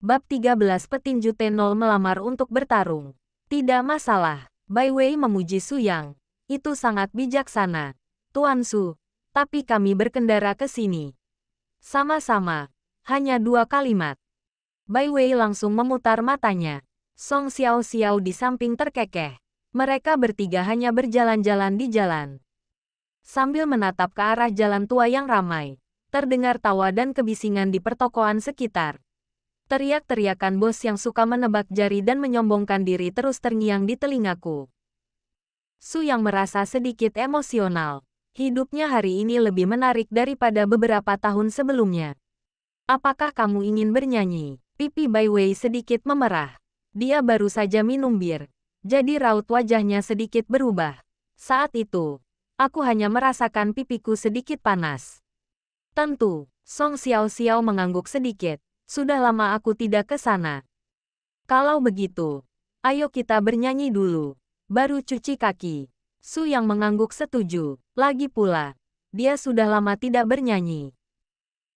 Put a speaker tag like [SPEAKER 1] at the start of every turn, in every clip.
[SPEAKER 1] Bab 13 Petinju T0 melamar untuk bertarung. Tidak masalah. Bai Wei memuji Su Yang. Itu sangat bijaksana. Tuan Su, tapi kami berkendara ke sini. Sama-sama. Hanya 2 kalimat. Bai Wei langsung memutar matanya. Song Xiao Xiao di samping terkekeh. Mereka bertiga hanya berjalan-jalan di jalan. Sambil menatap ke arah jalan tua yang ramai, terdengar tawa dan kebisingan di pertokoan sekitar. Teriak-teriakan bos yang suka menebak jari dan menyombongkan diri terus terngiang di telingaku. Su yang merasa sedikit emosional. Hidupnya hari ini lebih menarik daripada beberapa tahun sebelumnya. Apakah kamu ingin bernyanyi? Pipi Bai Wei sedikit memerah. Dia baru saja minum bir. Jadi raut wajahnya sedikit berubah. Saat itu, aku hanya merasakan pipiku sedikit panas. Tentu, Song Xiao Xiao mengangguk sedikit. Sudah lama aku tidak ke sana. Kalau begitu, ayo kita bernyanyi dulu. Baru cuci kaki. Su yang mengangguk setuju. Lagi pula, dia sudah lama tidak bernyanyi.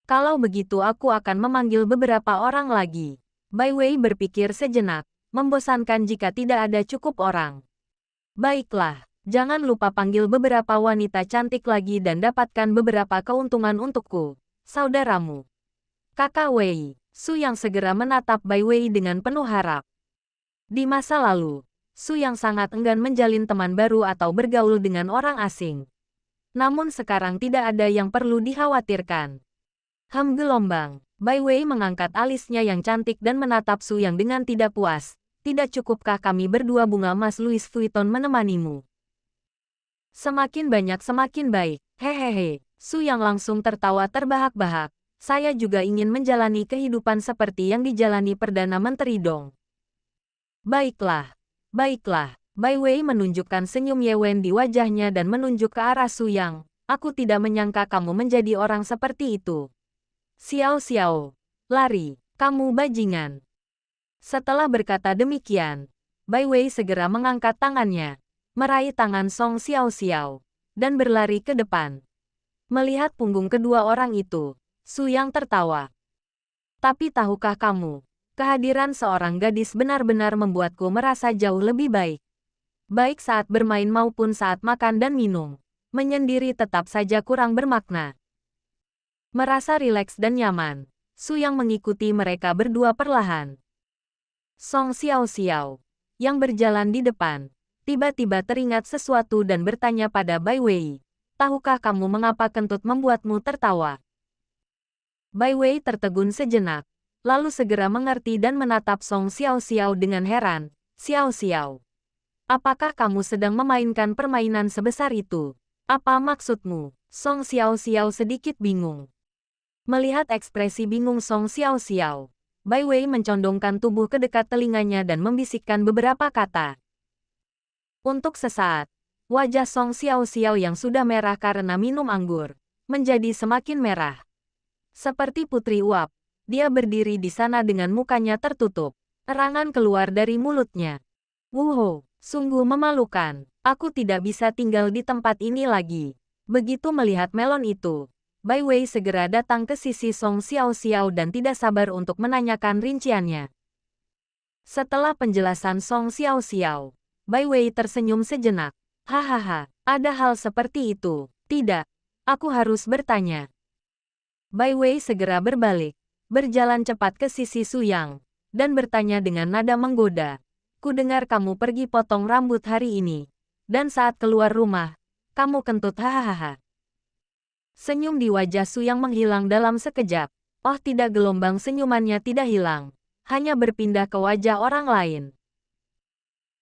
[SPEAKER 1] Kalau begitu aku akan memanggil beberapa orang lagi. Bai Wei berpikir sejenak. Membosankan jika tidak ada cukup orang. Baiklah, jangan lupa panggil beberapa wanita cantik lagi dan dapatkan beberapa keuntungan untukku, saudaramu. Kakak Wei. Su yang segera menatap Bai Wei dengan penuh harap. Di masa lalu, Su yang sangat enggan menjalin teman baru atau bergaul dengan orang asing. Namun sekarang tidak ada yang perlu dikhawatirkan. Gelombang. Bai Wei mengangkat alisnya yang cantik dan menatap Su yang dengan tidak puas. Tidak cukupkah kami berdua bunga emas Louis Vuitton menemanimu? Semakin banyak semakin baik. Hehehe. Su yang langsung tertawa terbahak-bahak. Saya juga ingin menjalani kehidupan seperti yang dijalani Perdana Menteri dong. Baiklah. Baiklah. Bai Wei menunjukkan senyum Yewen di wajahnya dan menunjuk ke arah Su Yang. Aku tidak menyangka kamu menjadi orang seperti itu. Xiao Xiao. Lari. Kamu bajingan. Setelah berkata demikian, Bai Wei segera mengangkat tangannya, meraih tangan Song Xiao Xiao, dan berlari ke depan. Melihat punggung kedua orang itu, Su Yang tertawa. Tapi tahukah kamu, kehadiran seorang gadis benar-benar membuatku merasa jauh lebih baik. Baik saat bermain maupun saat makan dan minum. Menyendiri tetap saja kurang bermakna. Merasa rileks dan nyaman, Su Yang mengikuti mereka berdua perlahan. Song Xiao Xiao, yang berjalan di depan, tiba-tiba teringat sesuatu dan bertanya pada Bai Wei. Tahukah kamu mengapa kentut membuatmu tertawa? Bai Wei tertegun sejenak, lalu segera mengerti dan menatap Song Xiao Xiao dengan heran. Xiao Xiao, apakah kamu sedang memainkan permainan sebesar itu? Apa maksudmu? Song Xiao Xiao sedikit bingung. Melihat ekspresi bingung Song Xiao Xiao, Bai Wei mencondongkan tubuh ke dekat telinganya dan membisikkan beberapa kata. Untuk sesaat, wajah Song Xiao Xiao yang sudah merah karena minum anggur, menjadi semakin merah. Seperti putri uap, dia berdiri di sana dengan mukanya tertutup. Erangan keluar dari mulutnya. Wuho, sungguh memalukan. Aku tidak bisa tinggal di tempat ini lagi. Begitu melihat melon itu, Bai Wei segera datang ke sisi Song Xiao Xiao dan tidak sabar untuk menanyakan rinciannya. Setelah penjelasan Song Xiao Xiao, Bai Wei tersenyum sejenak. Hahaha, ada hal seperti itu. Tidak, aku harus bertanya. Bai Wei segera berbalik, berjalan cepat ke sisi Su Yang, dan bertanya dengan nada menggoda. Kudengar kamu pergi potong rambut hari ini, dan saat keluar rumah, kamu kentut hahaha. Senyum di wajah Su Yang menghilang dalam sekejap. Oh tidak, gelombang senyumannya tidak hilang, hanya berpindah ke wajah orang lain.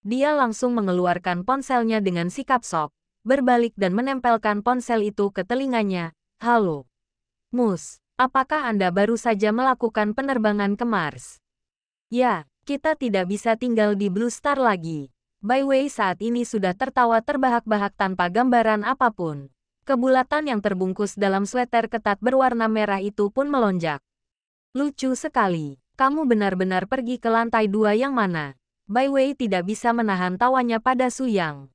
[SPEAKER 1] Dia langsung mengeluarkan ponselnya dengan sikap sok, berbalik dan menempelkan ponsel itu ke telinganya. Halo. Mus, apakah Anda baru saja melakukan penerbangan ke Mars? Ya, kita tidak bisa tinggal di Blue Star lagi. Bai Wei saat ini sudah tertawa terbahak-bahak tanpa gambaran apapun. Kebulatan yang terbungkus dalam sweter ketat berwarna merah itu pun melonjak. Lucu sekali. Kamu benar-benar pergi ke lantai 2 yang mana? Bai Wei tidak bisa menahan tawanya pada Su Yang.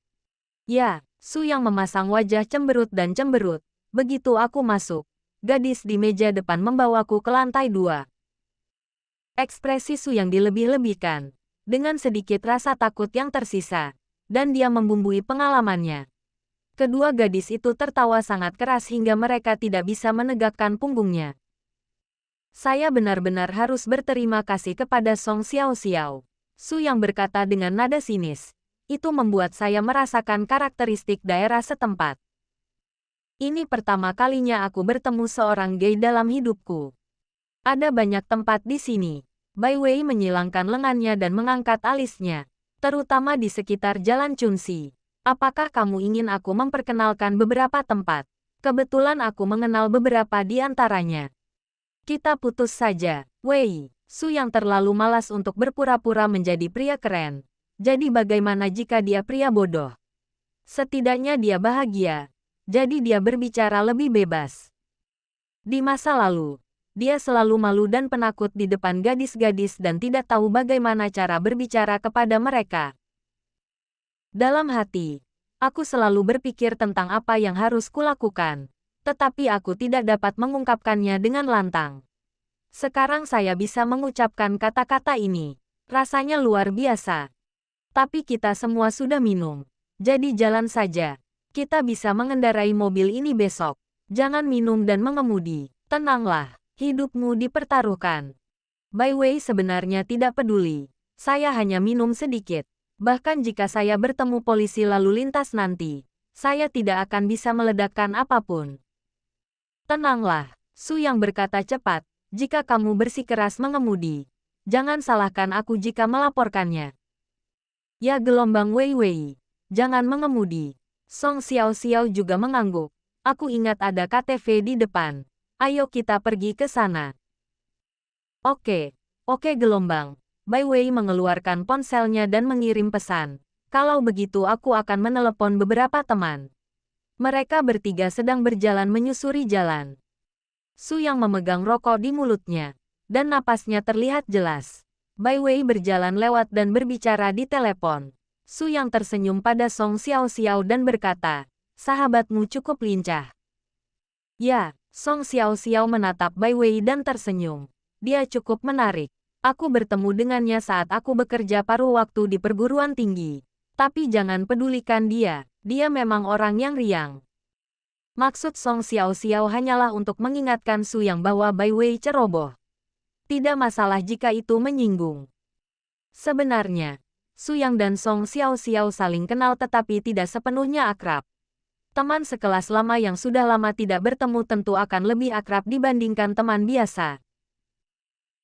[SPEAKER 1] Ya, Su Yang memasang wajah cemberut dan cemberut. Begitu aku masuk, gadis di meja depan membawaku ke lantai 2. Ekspresi Su yang dilebih-lebihkan, dengan sedikit rasa takut yang tersisa, dan dia membumbui pengalamannya. Kedua gadis itu tertawa sangat keras hingga mereka tidak bisa menegakkan punggungnya. Saya benar-benar harus berterima kasih kepada Song Xiao-xiao. Su yang berkata dengan nada sinis. Itu membuat saya merasakan karakteristik daerah setempat. Ini pertama kalinya aku bertemu seorang gay dalam hidupku. Ada banyak tempat di sini. Bai Wei menyilangkan lengannya dan mengangkat alisnya, terutama di sekitar Jalan Chunxi. Apakah kamu ingin aku memperkenalkan beberapa tempat? Kebetulan aku mengenal beberapa di antaranya. Kita putus saja, Wei. Su yang terlalu malas untuk berpura-pura menjadi pria keren. Jadi bagaimana jika dia pria bodoh? Setidaknya dia bahagia. Jadi dia berbicara lebih bebas. Di masa lalu, dia selalu malu dan penakut di depan gadis-gadis dan tidak tahu bagaimana cara berbicara kepada mereka. Dalam hati, aku selalu berpikir tentang apa yang harus kulakukan, tetapi aku tidak dapat mengungkapkannya dengan lantang. Sekarang saya bisa mengucapkan kata-kata ini. Rasanya luar biasa. Tapi kita semua sudah minum. Jadi jalan saja. Kita bisa mengendarai mobil ini besok. Jangan minum dan mengemudi. Tenanglah, hidupmu dipertaruhkan. Bai Wei sebenarnya tidak peduli. Saya hanya minum sedikit. Bahkan jika saya bertemu polisi lalu lintas nanti, saya tidak akan bisa meledakkan apapun. Tenanglah, Su yang berkata cepat, jika kamu bersikeras mengemudi, jangan salahkan aku jika melaporkannya. Ya gelombang Wei Wei, jangan mengemudi. Song Xiao-xiao juga mengangguk. Aku ingat ada KTV di depan. Ayo kita pergi ke sana. Oke gelombang. Bai Wei mengeluarkan ponselnya dan mengirim pesan. Kalau begitu aku akan menelepon beberapa teman. Mereka bertiga sedang berjalan menyusuri jalan. Su yang memegang rokok di mulutnya, dan napasnya terlihat jelas. Bai Wei berjalan lewat dan berbicara di telepon. Su yang tersenyum pada Song Xiao-xiao dan berkata, sahabatmu cukup lincah. Ya, Song Xiao-xiao menatap Bai Wei dan tersenyum. Dia cukup menarik. Aku bertemu dengannya saat aku bekerja paruh waktu di perguruan tinggi. Tapi jangan pedulikan dia, dia memang orang yang riang. Maksud Song Xiao-xiao hanyalah untuk mengingatkan Su yang bahwa Bai Wei ceroboh. Tidak masalah jika itu menyinggung. Sebenarnya, Su Yang dan Song Xiao-xiao saling kenal tetapi tidak sepenuhnya akrab. Teman sekelas lama yang sudah lama tidak bertemu tentu akan lebih akrab dibandingkan teman biasa.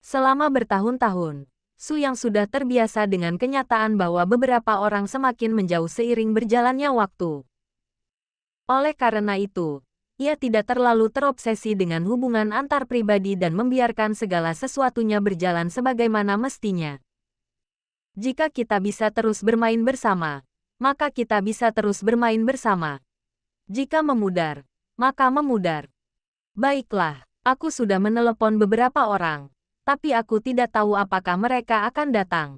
[SPEAKER 1] Selama bertahun-tahun, Su Yang sudah terbiasa dengan kenyataan bahwa beberapa orang semakin menjauh seiring berjalannya waktu. Oleh karena itu, ia tidak terlalu terobsesi dengan hubungan antar pribadi dan membiarkan segala sesuatunya berjalan sebagaimana mestinya. Jika kita bisa terus bermain bersama, maka kita bisa terus bermain bersama. Jika memudar, maka memudar. Baiklah, aku sudah menelepon beberapa orang. Tapi aku tidak tahu apakah mereka akan datang.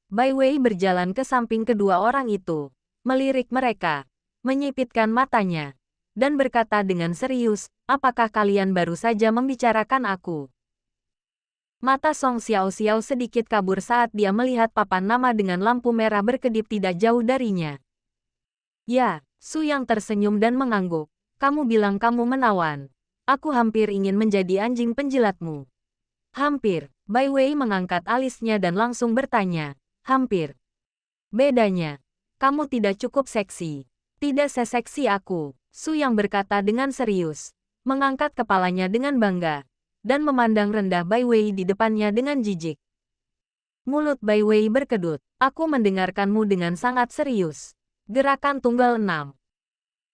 [SPEAKER 1] Bai Wei berjalan ke samping kedua orang itu, melirik mereka, menyipitkan matanya, dan berkata dengan serius, apakah kalian baru saja membicarakan aku? Mata Song Xiao-xiao sedikit kabur saat dia melihat papan nama dengan lampu merah berkedip tidak jauh darinya. Ya, Su yang tersenyum dan mengangguk, kamu bilang kamu menawan. Aku hampir ingin menjadi anjing penjilatmu. Hampir, Bai Wei mengangkat alisnya dan langsung bertanya, hampir. Bedanya, kamu tidak cukup seksi. Tidak seseksi aku, Su yang berkata dengan serius, mengangkat kepalanya dengan bangga, dan memandang rendah Bai Wei di depannya dengan jijik. Mulut Bai Wei berkedut, aku mendengarkanmu dengan sangat serius. Gerakan tunggal 6.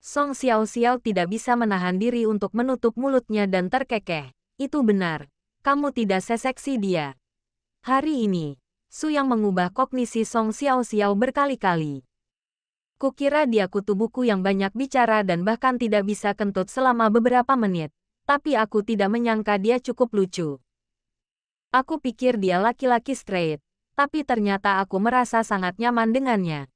[SPEAKER 1] Song Xiao-xiao tidak bisa menahan diri untuk menutup mulutnya dan terkekeh. Itu benar. Kamu tidak seseksi dia. Hari ini, Su yang mengubah kognisi Song Xiao-xiao berkali-kali. Kukira dia kutu buku yang banyak bicara dan bahkan tidak bisa kentut selama beberapa menit. Tapi aku tidak menyangka dia cukup lucu. Aku pikir dia laki-laki straight, tapi ternyata aku merasa sangat nyaman dengannya.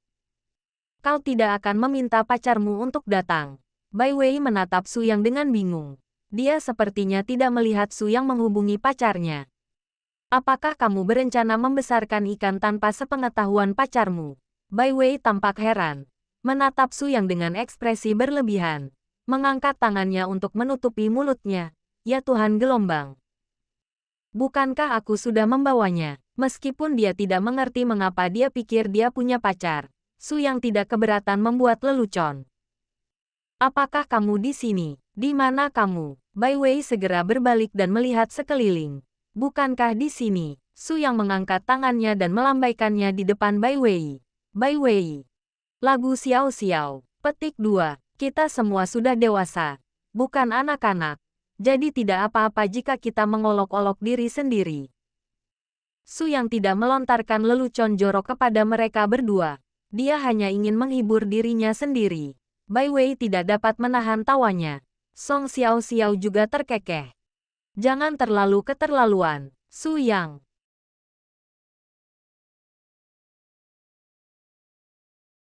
[SPEAKER 1] Kau tidak akan meminta pacarmu untuk datang. Bai Wei menatap Su yang dengan bingung. Dia sepertinya tidak melihat Su yang menghubungi pacarnya. Apakah kamu berencana membesarkan ikan tanpa sepengetahuan pacarmu? Bai Wei tampak heran. Menatap Su Yang dengan ekspresi berlebihan. Mengangkat tangannya untuk menutupi mulutnya. Ya Tuhan gelombang. Bukankah aku sudah membawanya? Meskipun dia tidak mengerti mengapa dia pikir dia punya pacar, Su Yang tidak keberatan membuat lelucon. Apakah kamu di sini? Di mana kamu? Bai Wei segera berbalik dan melihat sekeliling. Bukankah di sini? Su Yang mengangkat tangannya dan melambaikannya di depan Bai Wei. Bai Wei. Lagu Xiao Xiao. Petik 2. Kita semua sudah dewasa. Bukan anak-anak. Jadi tidak apa-apa jika kita mengolok-olok diri sendiri. Su Yang tidak melontarkan lelucon jorok kepada mereka berdua. Dia hanya ingin menghibur dirinya sendiri. Bai Wei tidak dapat menahan tawanya. Song Xiao Xiao juga terkekeh. Jangan terlalu keterlaluan, Su Yang.